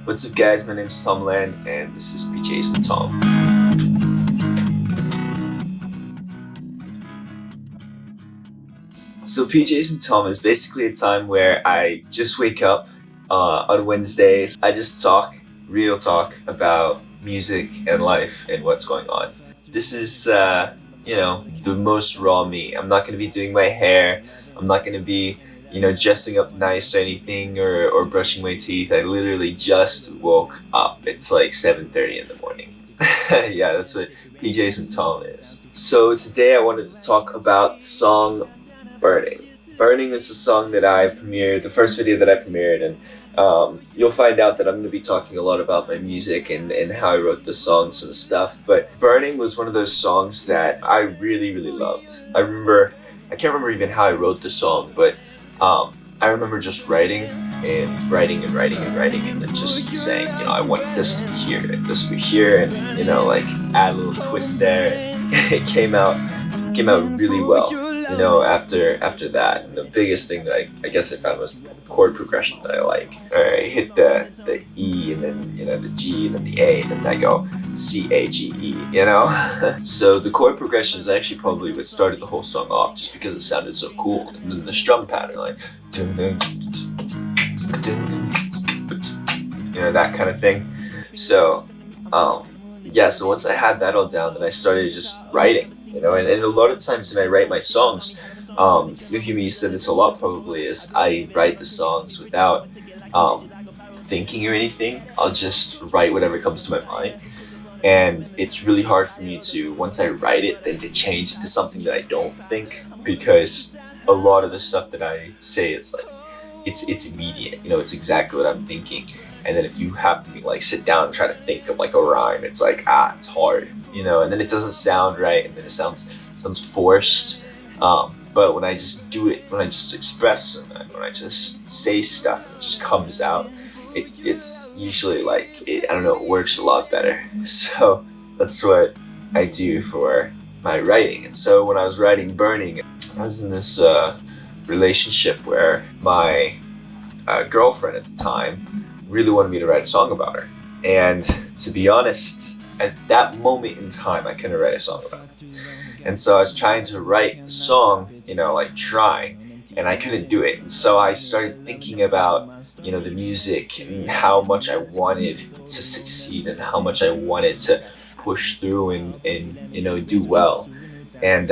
What's up guys, my name is Tomland and this is PJs and Tom. So PJs and Tom is basically a time where I just wake up on Wednesdays. I just talk, real talk about music and life and what's going on. This is, the most raw me. I'm not going to be doing my hair. I'm not going to be, dressing up nice or anything or brushing my teeth. I literally just woke up. It's like 7:30 in the morning. Yeah, that's what PJs and Tom is. So today I wanted to talk about the song Burning. Burning is the song that I premiered, the first video that I premiered, and you'll find out that I'm going to be talking a lot about my music and how I wrote the songs and stuff. But Burning was one of those songs that I really, really loved. I can't remember even how I wrote the song, but I remember just writing and writing and writing and writing and then just saying, I want this to be here and this to be here and, like add a little twist there. It came out really well. After that, and the biggest thing that I guess I found was the chord progression that I like. I hit the E and then the G and then the A and then I go C-A-G-E, So the chord progression is actually probably what started the whole song off, just because it sounded so cool. And then the strum pattern, like that kind of thing. So so once I had that all down, then I started just writing, and a lot of times when I write my songs, you'll hear me say this a lot probably, is I write the songs without thinking or anything. I'll just write whatever comes to my mind, and it's really hard for me to, once I write it, then to change it to something that I don't think, because a lot of the stuff that I say is like, it's immediate, it's exactly what I'm thinking. And then if you have me like sit down and try to think of like a rhyme, it's like it's hard, and then it doesn't sound right, and then it sounds forced. But when I just do it, when I just express and when I just say stuff, it just comes out. It's usually I don't know, it works a lot better. So that's what I do for my writing. And so when I was writing Burning, I was in this relationship where my girlfriend at the time really wanted me to write a song about her. And to be honest, at that moment in time, I couldn't write a song about it. And so I was trying to write a song, trying, and I couldn't do it. And so I started thinking about, the music and how much I wanted to succeed and how much I wanted to push through and do well. And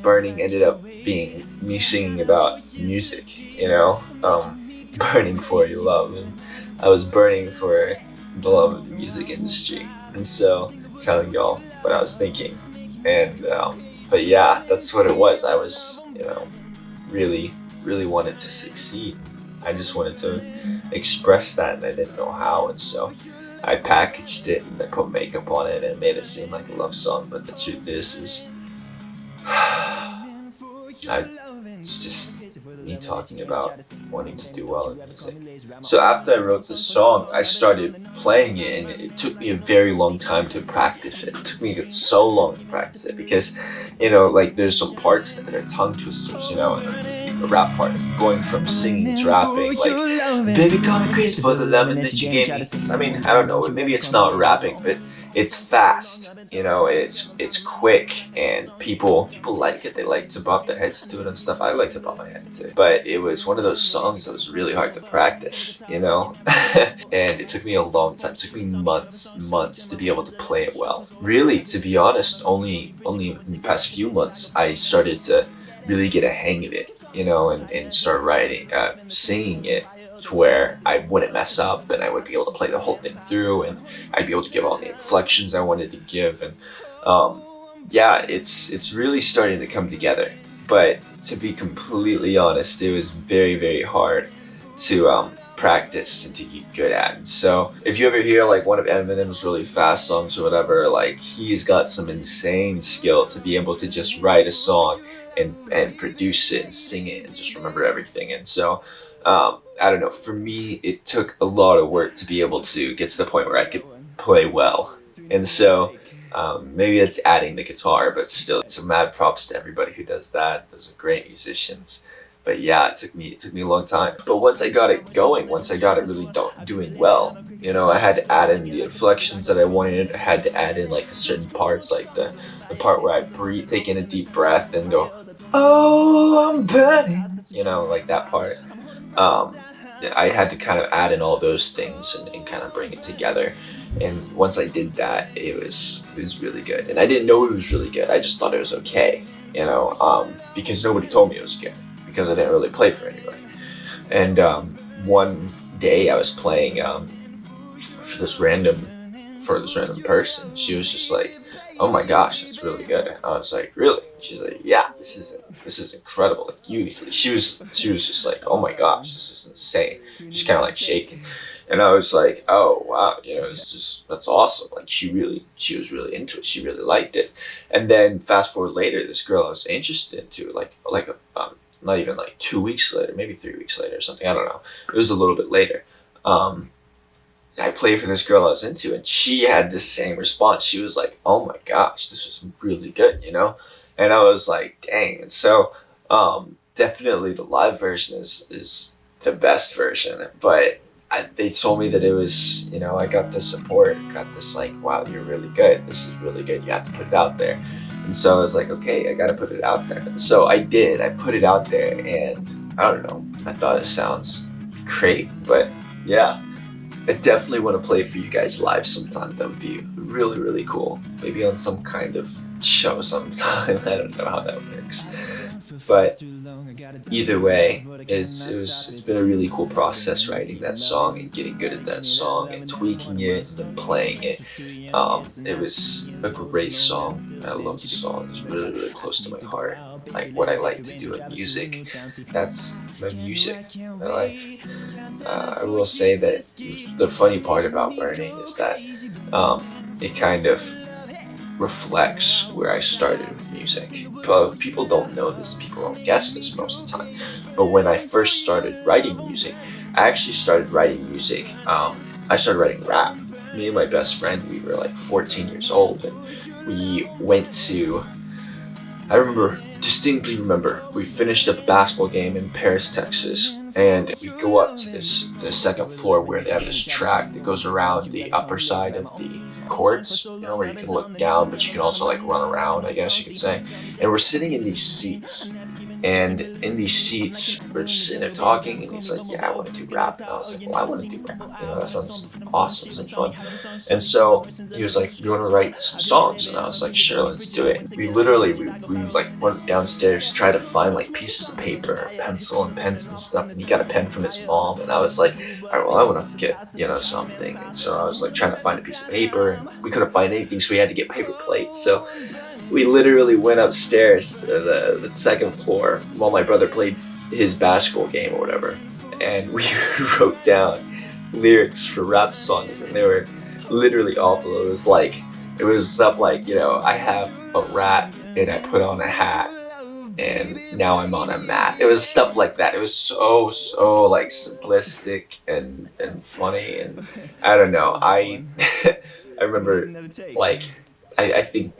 Burning ended up being me singing about music, burning for your love, and I was burning for the love of the music industry, and so telling y'all what I was thinking. And but yeah, that's what it was. I was really wanted to succeed. I just wanted to express that, and I didn't know how, and so I packaged it and I put makeup on it and made it seem like a love song. But the truth is it's just me talking about wanting to do well in music. So after I wrote the song, I started playing it, and it took me a very long time to practice it. It took me so long to practice it because, there's some parts that are tongue twisters, and the rap part, going from singing to rapping, like, baby call me crazy for the loving that you gave me. I mean, I don't know, maybe it's not rapping, but it's fast, it's quick, and people like it. They like to bop their heads to it and stuff. I like to bop my head to it. But it was one of those songs that was really hard to practice, And it took me a long time. It took me months to be able to play it well. Really, to be honest, only in the past few months, I started to really get a hang of it, and start writing, singing it, to where I wouldn't mess up and I would be able to play the whole thing through, and I'd be able to give all the inflections I wanted to give. And it's really starting to come together. But to be completely honest, it was very, very hard to practice and to get good at. And so if you ever hear like one of Eminem's really fast songs or whatever, like, he's got some insane skill to be able to just write a song and produce it and sing it and just remember everything. And so I don't know, for me it took a lot of work to be able to get to the point where I could play well. And so maybe it's adding the guitar, but still, it's a mad props to everybody who does that. Those are great musicians. but yeah, it took me a long time. But once I got it going, once I got it really doing well, I had to add in the inflections that I wanted. I had to add in like certain parts, like the part where I breathe, take in a deep breath, and go, "Oh, I'm burning," like that part. Um, I had to kind of add in all those things and kind of bring it together. And once I did that, it was really good. And I didn't know it was really good. I just thought it was okay, because nobody told me it was good because I didn't really play for anybody. And one day I was playing for this random person. She was just like, "Oh my gosh, that's really good." And I was like, "Really?" She's like, "Yeah, this is incredible." Like usually, she was just like, "Oh my gosh, this is insane." Just kind of like shaking, and I was like, "Oh wow, that's awesome." Like she was really into it. She really liked it. And then fast forward later, this girl I was interested into, not even like 2 weeks later, maybe 3 weeks later or something. I don't know. It was a little bit later. Um, I played for this girl I was into, and she had the same response. She was like, "Oh my gosh, this was really good," And I was like, "Dang!" And so, definitely the live version is the best version. But they told me that it was, I got this support, got this like, "Wow, you're really good. This is really good. You have to put it out there." And so I was like, "Okay, I got to put it out there." And so I did. I put it out there, and I don't know. I thought it sounds great, but yeah. I definitely want to play for you guys live sometime. That would be really, really cool. Maybe on some kind of show sometime. I don't know how that works. But either way, it's been a really cool process writing that song and getting good at that song and tweaking it and playing it. It was a great song. I love the song. It's really, really close to my heart. Like what I like to do in music. That's my music, my life. I will say that the funny part about Burning is that it kind of reflects where I started with music. Well, people don't know this, people don't guess this most of the time. But when I first started writing music, I actually started writing music. I started writing rap. Me and my best friend, we were like 14 years old, and we went to, distinctly remember, we finished up a basketball game in Paris, Texas, and we go up to the second floor where they have this track that goes around the upper side of the courts, where you can look down, but you can also like run around, I guess you could say. And we're sitting in these seats, and in these seats, we're just sitting there talking, and he's like, "Yeah, I want to do rap." And I was like, "Well, I want to do rap. That sounds awesome, sounds fun." And so he was like, "You want to write some songs?" And I was like, "Sure, let's do it." We literally, we like went downstairs to try to find like pieces of paper, pencil and pens and stuff. And he got a pen from his mom. And I was like, "All right, well, I want to get, something." And so I was like trying to find a piece of paper, and we couldn't find anything. So we had to get paper plates. So we literally went upstairs to the second floor while my brother played his basketball game or whatever, and we wrote down lyrics for rap songs, and they were literally awful. It was stuff like, "I have a rat and I put on a hat and now I'm on a mat." It was stuff like that. It was so like simplistic and funny, and I don't know. I remember, like, I think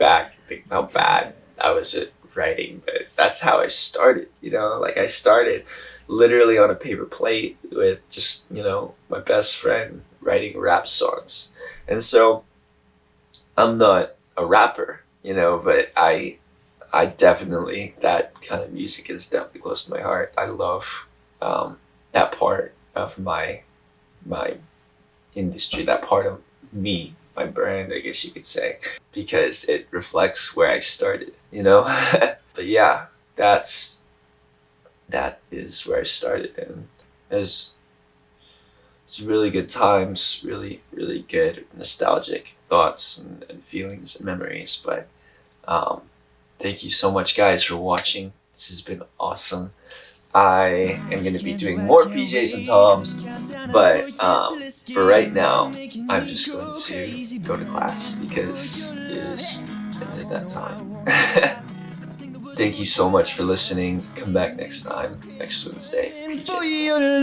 how bad I was at writing, but that's how I started, like I started literally on a paper plate with just, my best friend writing rap songs. And so I'm not a rapper, but I definitely, that kind of music is definitely close to my heart. I love that part of my industry, that part of me, my brand, I guess you could say, because it reflects where I started, But yeah, that is where I started, and it's really good times, really, really good nostalgic thoughts and feelings and memories. But thank you so much, guys, for watching. This has been awesome. I am going to be doing more PJs and Toms, but for right now, I'm just going to go to class because it is at that time. Thank you so much for listening. Come back next time, next Wednesday. PJs.